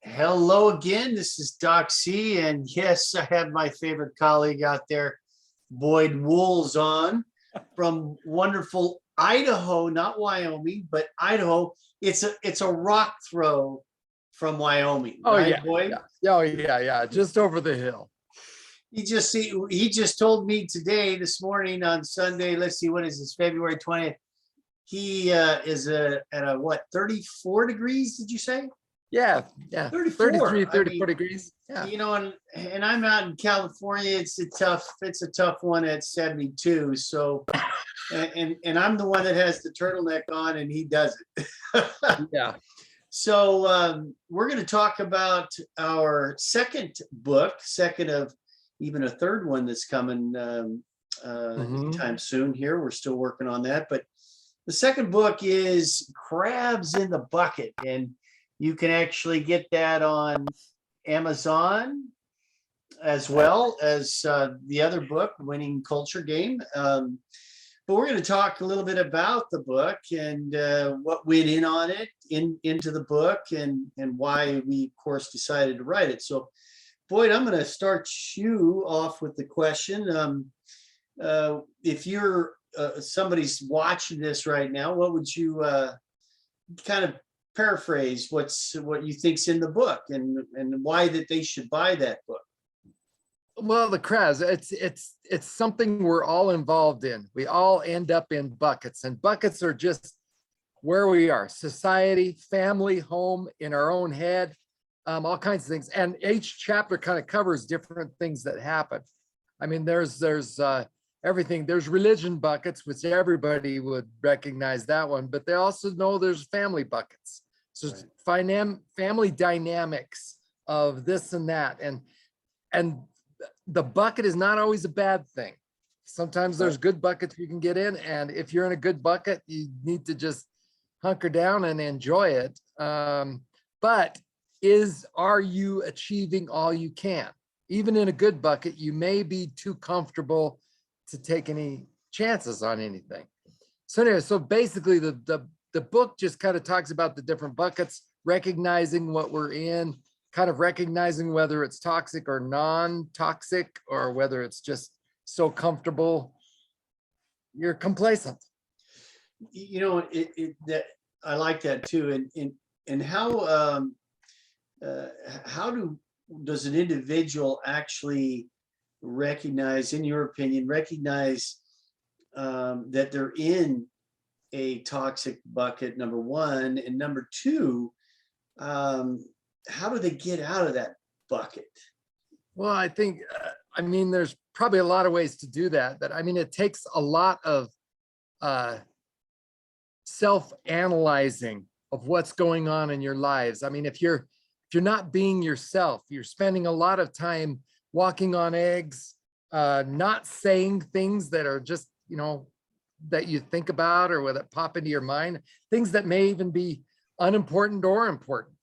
Hello again. This is Doc C. And yes, I have my favorite colleague out there, Boyd Wolz, on from wonderful Idaho, not Wyoming, but Idaho. It's a rock throw from Wyoming, Oh right, yeah, Boyd? yeah, oh yeah. Just over the hill. He just told me today, this morning on Sunday. Let's see, what is this? February 20th. He is at a what, 34 degrees? Did you say? Yeah. 34. 33, I 34 mean, degrees. Yeah. and I'm out in California. It's a tough one at 72. So and I'm the one that has the turtleneck on and he doesn't. Yeah. So we're going to talk about our second book, second of even a third one that's coming anytime soon here. We're still working on that, but the second book is Crabs in the Bucket, and you can actually get that on Amazon as well as the other book, Winning Culture Game. But we're going to talk a little bit about the book and what went in on it, into the book, and why we, of course, decided to write it. So, Boyd, I'm going to start you off with the question. If you're somebody's watching this right now, what would you kind of paraphrase what you think's in the book and why that they should buy that book? Well, the crabs, it's something we're all involved in. We all end up in buckets, and buckets are just where we are: society, family, home, in our own head, all kinds of things. And each chapter kind of covers different things that happen. I mean, there's everything. There's religion buckets, which everybody would recognize that one, but they also know there's family buckets. So family dynamics of this and that, and the bucket is not always a bad thing. Sometimes there's good buckets you can get in, and if you're in a good bucket, you need to just hunker down and enjoy it. But are you achieving all you can? Even in a good bucket, you may be too comfortable to take any chances on anything. So anyway, so basically the book just kind of talks about the different buckets, recognizing what we're in, kind of recognizing whether it's toxic or non-toxic, or whether it's just so comfortable you're complacent. That I like that too. And how does an individual actually recognize, in your opinion, that they're in a toxic bucket, number one, and number two, how do they get out of that bucket? Well, I think, there's probably a lot of ways to do that, but I mean, it takes a lot of self-analyzing of what's going on in your lives. I mean, if you're not being yourself, you're spending a lot of time walking on eggs, not saying things that are just, that you think about or that pop into your mind, things that may even be unimportant or important,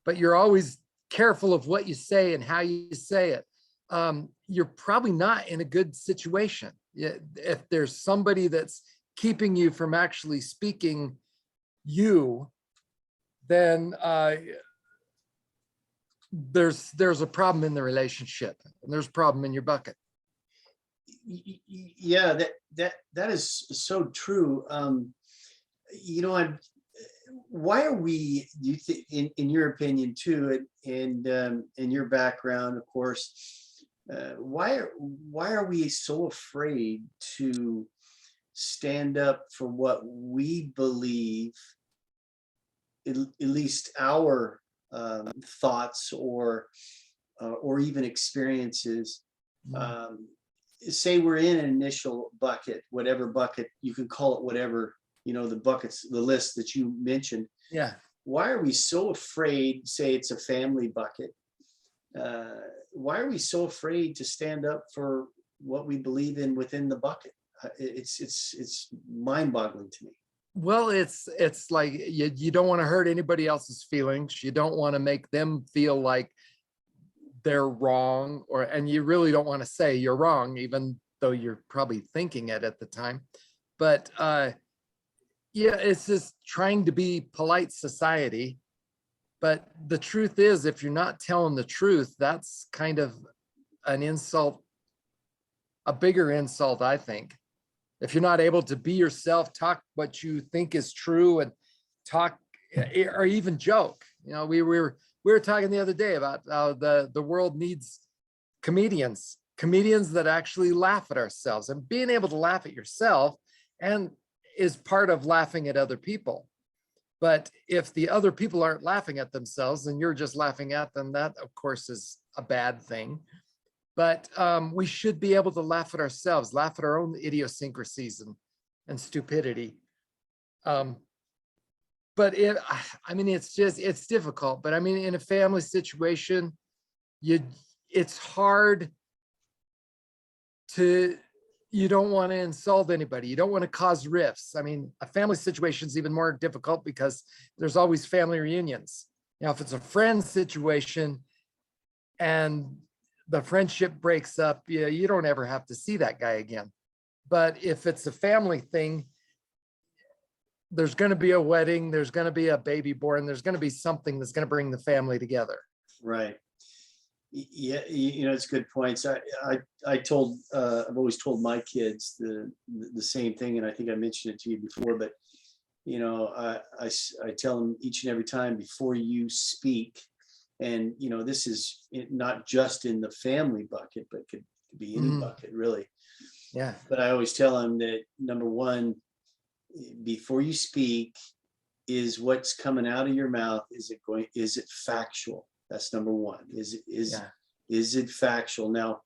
but you're always careful of what you say and how you say it. You're probably not in a good situation. If there's somebody that's keeping you from actually speaking you, then there's a problem in the relationship, and there's a problem in your bucket. Yeah, that is so true. Why are we, you think, in your opinion too, and in your background, of course, why are we so afraid to stand up for what we believe, at least our thoughts or even experiences? Say we're in an initial bucket, whatever bucket, you can call it whatever, the buckets, the list that you mentioned. Yeah. Why are we so afraid, say it's a family bucket? Why are we so afraid to stand up for what we believe in within the bucket? It's mind-boggling to me. Well, it's like you don't want to hurt anybody else's feelings. You don't want to make them feel like they're wrong, and you really don't want to say you're wrong, even though you're probably thinking it at the time. But it's just trying to be polite society But the truth is, if you're not telling the truth, that's kind of an insult, a bigger insult, I think. If you're not able to be yourself, talk what you think is true, and talk or even joke. You know, we were talking the other day about how the world needs comedians that actually laugh at ourselves, and being able to laugh at yourself and is part of laughing at other people. But if the other people aren't laughing at themselves and you're just laughing at them, that of course is a bad thing. But we should be able to laugh at ourselves, laugh at our own idiosyncrasies and stupidity. But I mean, it's difficult. But I mean, in a family situation, it's hard to, you don't want to insult anybody. You don't want to cause rifts. I mean, a family situation is even more difficult because there's always family reunions. Now, if it's a friend situation and the friendship breaks up, you don't ever have to see that guy again. But if it's a family thing, there's going to be a wedding, there's going to be a baby born, there's going to be something that's going to bring the family together. Right. Yeah, you know, it's good points. I've always told my kids the same thing, and I think I mentioned it to you before, but you know, I tell them each and every time, before you speak, and you know, this is not just in the family bucket, but could be any bucket really. Yeah. But I always tell them that number one, before you speak, is what's coming out of your mouth, is it factual? That's number one. Is it factual? Now,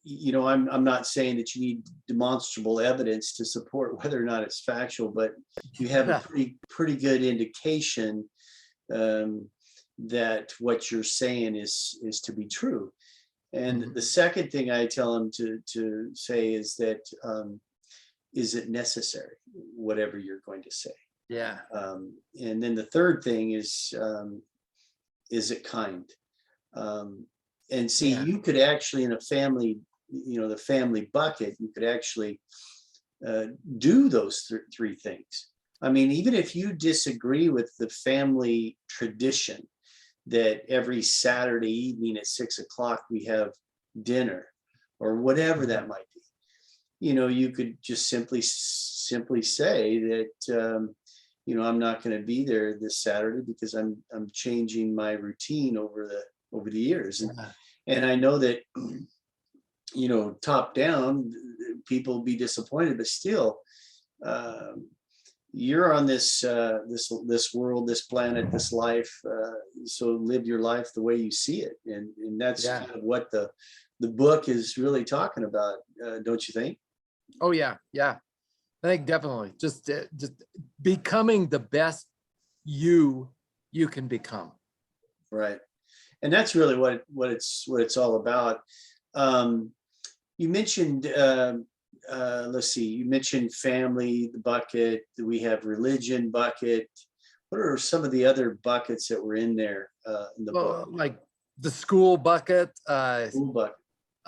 you know, I'm not saying that you need demonstrable evidence to support whether or not it's factual, but you have a pretty good indication that what you're saying is to be true. And the second thing I tell them to say is that is it necessary, whatever you're going to say? Yeah. And then the third thing is it kind? And see, you could actually, in a family, you know, the family bucket, you could actually do those three things. I mean, even if you disagree with the family tradition that every Saturday evening at 6 o'clock we have dinner or whatever that might be, you know, you could just simply say that, you know, I'm not going to be there this Saturday because I'm changing my routine over the years. And I know that, you know, top down, people will be disappointed, but still, you're on this world, this planet, this life. So live your life the way you see it. And that's kind of what the book is really talking about. Don't you think? Oh yeah. Yeah. I think definitely just becoming the best you can become. Right. And that's really what it's all about. You mentioned, let's see, you mentioned family, the bucket, we have religion bucket. What are some of the other buckets that were in there in the book? Like the school bucket, School bucket.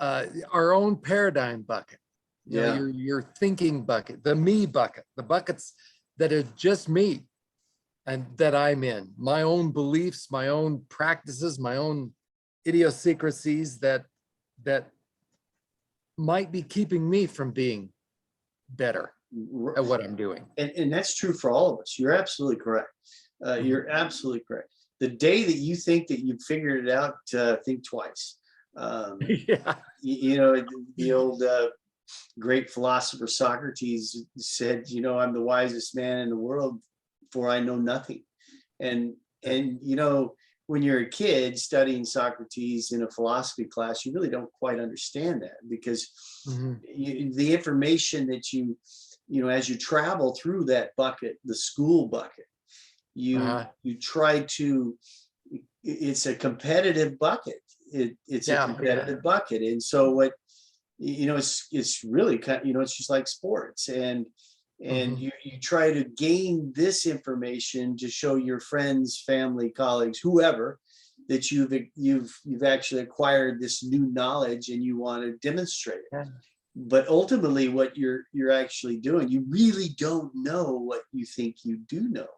our own paradigm bucket. You know, Yeah. your thinking bucket, the me bucket, the buckets that are just me and that I'm in, my own beliefs, my own practices, my own idiosyncrasies that might be keeping me from being better at what I'm doing. And that's true for all of us. You're absolutely correct. You're absolutely correct. The day that you think that you've figured it out, think twice. Yeah. You know, the old great philosopher Socrates said, you know, I'm the wisest man in the world, for I know nothing. And you know, when you're a kid studying Socrates in a philosophy class, you really don't quite understand that, because the information that you know, as you travel through that bucket, the school bucket, you try to, it's a competitive bucket. It's a competitive bucket. And so what, you know, it's really kind of, you know, it's just like sports, and you try to gain this information to show your friends, family, colleagues, whoever, that you've actually acquired this new knowledge and you want to demonstrate it. But ultimately what you're actually doing, you really don't know what you think you do know.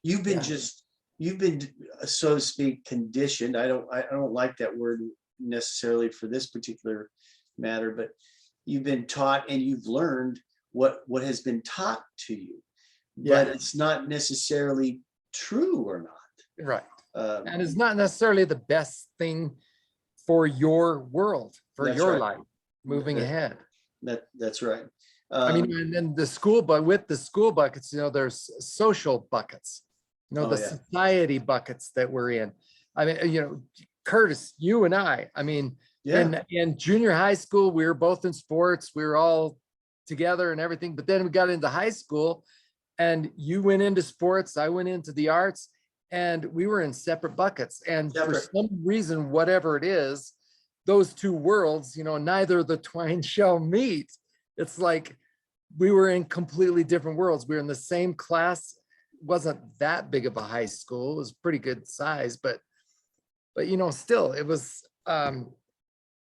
You've been just you've been, so to speak, conditioned. I don't like that word necessarily for this particular matter, but you've been taught and you've learned what has been taught to you, but Yeah, it's not necessarily true or not. right. And it's Um, not necessarily the best thing for your world, for that's your right. life moving That, ahead. that's right. I mean, Um, and then the school, but with the school buckets, there's social buckets, oh the yeah, society buckets that we're in. I mean, Curtis, you and I mean, yeah, in junior high school, we were both in sports. We were all together and everything. But then we got into high school and you went into sports, I went into the arts, and we were in separate buckets. And for separate. some reason, whatever it is, those two worlds, neither of the twine shall meet. It's like we were in completely different worlds. We were in the same class. Wasn't that big of a high school. It was pretty good size, but still it was,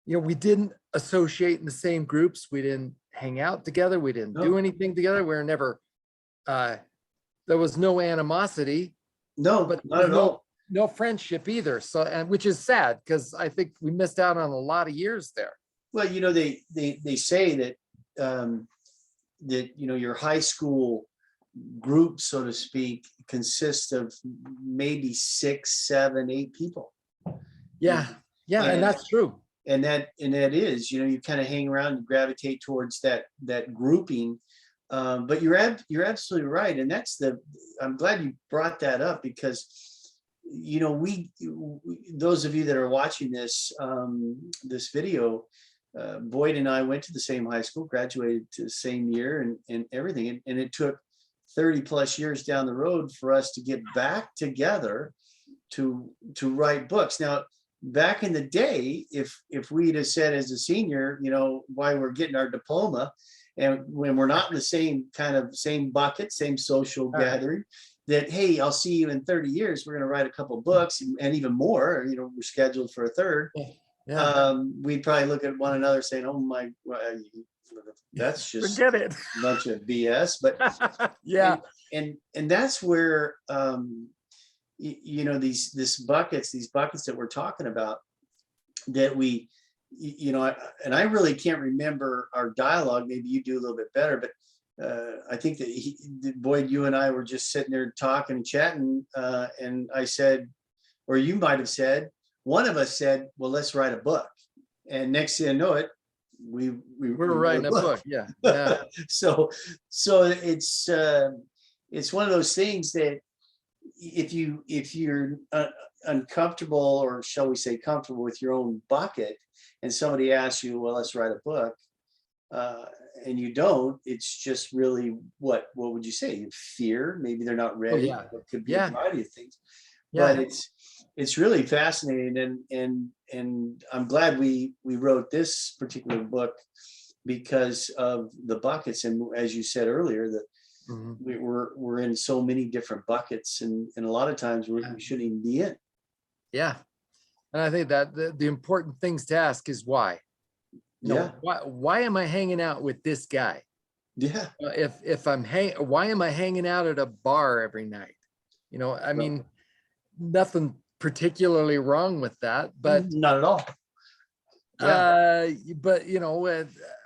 we didn't associate in the same groups. We didn't hang out together. We didn't do No, anything together. We were never, there was no animosity, no, but there not was at all. no friendship either. So, and which is sad because I think we missed out on a lot of years there. Well, they say that your high school group, so to speak, consists of maybe 6, 7, 8 people. Yeah. Yeah. And And that's true. that is, you kind of hang around and gravitate towards that grouping. But you're absolutely right, and I'm glad you brought that up because we those of you that are watching this video, Boyd and I went to the same high school, graduated to the same year, and everything, and it took 30 plus years down the road for us to get back together to write books. Now, back in the day, if we'd have said as a senior, why we're getting our diploma, and when we're not in the same bucket, same social gathering, that, hey, I'll see you in 30 years, we're going to write a couple books, and even more, we're scheduled for a third. Yeah. We'd probably look at one another saying, oh my, that's just Forget it. a bunch of BS. But Yeah. and that's where these buckets that we're talking about, that we, and I really can't remember our dialogue. Maybe you do a little bit better, but I think that Boyd, you and I were just sitting there talking and chatting, and I said, or you might have said, one of us said, well, let's write a book. And next thing I know it, we We're writing a book. Yeah. Yeah. So it's one of those things that if you're uncomfortable, or shall we say comfortable with your own bucket, and somebody asks you, well, let's write a book, and you don't, it's just really, what would you say? Fear, maybe they're not ready. Yeah. It could be Yeah. a variety of things. Yeah. But it's really fascinating, and I'm glad we wrote this particular book because of the buckets, and as you said earlier, that Mhm. we're in so many different buckets, and a lot of times we shouldn't even be in. Yeah. And I think that the important things to ask is why. Yeah, Why am I hanging out with this guy? yeah. If why am I hanging out at a bar every night? I Well, mean, nothing particularly wrong with that, but not at all. Yeah,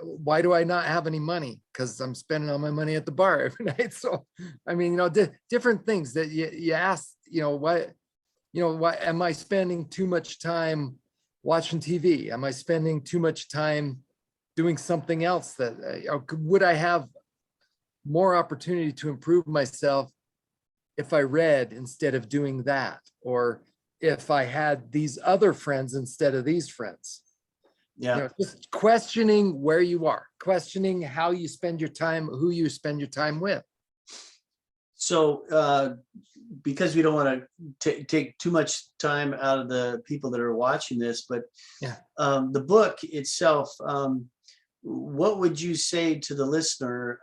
why do I not have any money? Because I'm spending all my money at the bar every night. So, I mean, different things that you ask, why am I spending too much time watching TV? Am I spending too much time doing something else that, would I have more opportunity to improve myself if I read instead of doing that? Or if I had these other friends instead of these friends? yeah. Just questioning where you are, questioning how you spend your time, who you spend your time with. So because we don't want to take too much time out of the people that are watching this, but Yeah. the book itself, what would you say to the listener,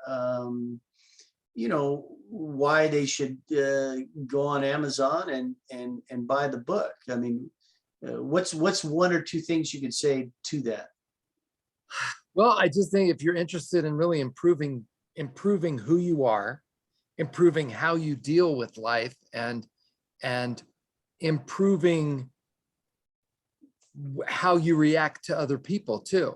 why they should go on Amazon and buy the book? I mean, what's one or two things you could say to that? Well, I just think if you're interested in really improving who you are, improving how you deal with life, and and improving how you react to other people too.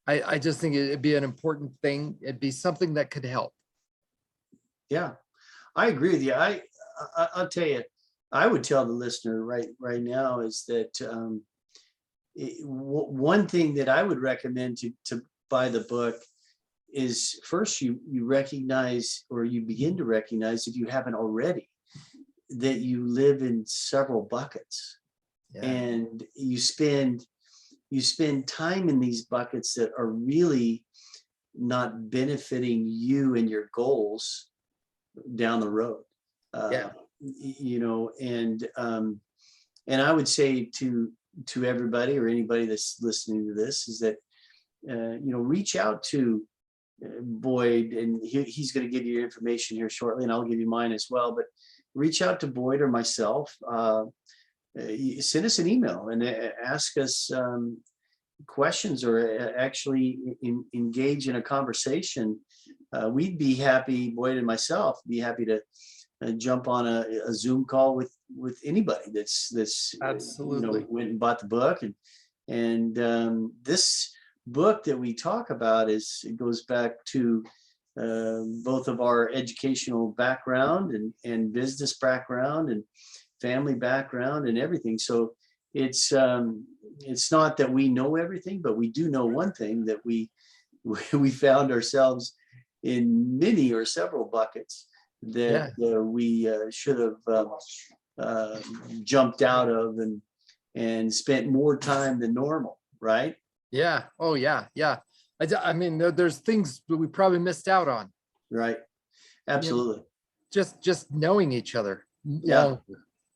I just think it'd be an important thing. It'd be something that could help. Yeah, I agree with you. I'll tell you, I would tell the listener right now is that one thing that I would recommend to buy the book is first you recognize, or you begin to recognize, if you haven't already, that you live in several buckets. Yeah. And you spend time in these buckets that are really not benefiting you and your goals down the road. Yeah. You know, and I would say to everybody or anybody that's listening to this is that you know, reach out to Boyd, and he's going to give you information here shortly, and I'll give you mine as well. But reach out to Boyd or myself. Send us an email and ask us questions, or actually engage in a conversation. We'd be happy, Boyd and myself, be happy to jump on a Zoom call with anybody that's Absolutely, you know, went and bought the book. And this book that we talk about it goes back to both of our educational background and business background and family background and everything. So it's not that we know everything, but we do know one thing, that we found ourselves in many or several buckets that we should have jumped out of and spent more time than normal, right? Yeah. Oh yeah. Yeah. I mean, there's things that we probably missed out on. Right. Absolutely. You know, just knowing each other. Yeah.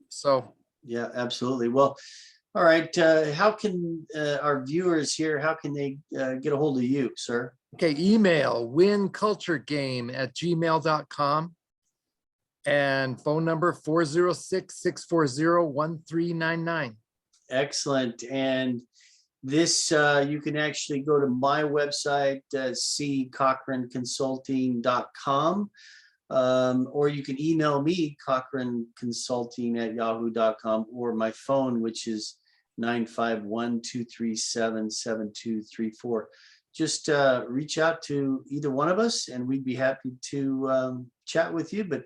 So. Yeah, absolutely. Well, all right. How can our viewers here, how can they get a hold of you, sir? Okay. Email winculturegame@gmail.com and phone number 406-640-1399. Excellent. And this, you can actually go to my website, ccochranconsulting.com, or you can email me, cochranconsulting@yahoo.com, or my phone, which is 951-237-7234. Just reach out to either one of us, and we'd be happy to chat with you. But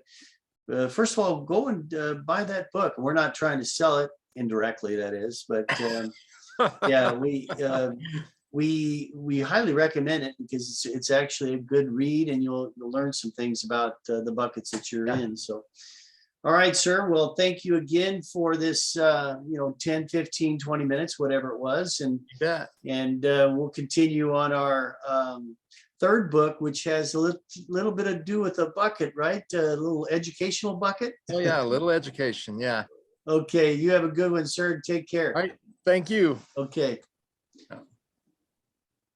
first of all, go and buy that book. We're not trying to sell it indirectly, that is, but yeah, we highly recommend it because it's actually a good read, and you'll learn some things about the buckets that you're in. So, all right, sir. Well, thank you again for this, 10, 15, 20 minutes, whatever it was. And we'll continue on our third book, which has a little bit to do with a bucket, right? A little educational bucket. Oh yeah, a little education. Yeah. Okay. You have a good one, sir. Take care. All right. Thank you. Okay.